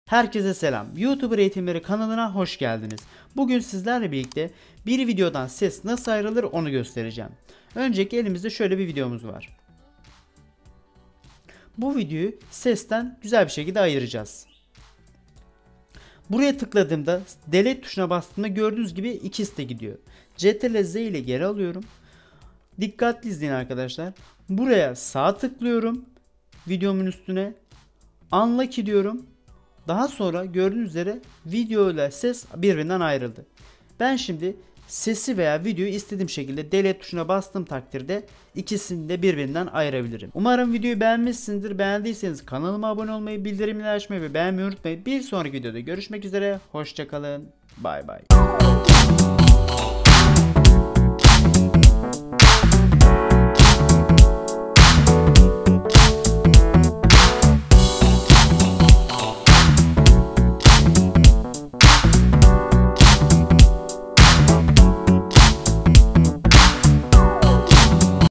Herkese selam. YouTuber Eğitimleri kanalına hoş geldiniz. Bugün sizlerle birlikte bir videodan ses nasıl ayrılır onu göstereceğim. Önceki elimizde şöyle bir videomuz var. Bu videoyu sesten güzel bir şekilde ayıracağız. Buraya tıkladığımda delete tuşuna bastığımda gördüğünüz gibi ikisi de gidiyor. Ctrl Z ile geri alıyorum. Dikkatli izleyin arkadaşlar. Buraya sağ tıklıyorum. Videomun üstüne. Unlock diyorum. Daha sonra gördüğünüz üzere video ile ses birbirinden ayrıldı. Ben şimdi sesi veya videoyu istediğim şekilde delete tuşuna bastığım takdirde ikisini de birbirinden ayırabilirim. Umarım videoyu beğenmişsinizdir. Beğendiyseniz kanalıma abone olmayı, bildirimleri açmayı ve beğenmeyi unutmayın. Bir sonraki videoda görüşmek üzere. Hoşça kalın. Bay bay.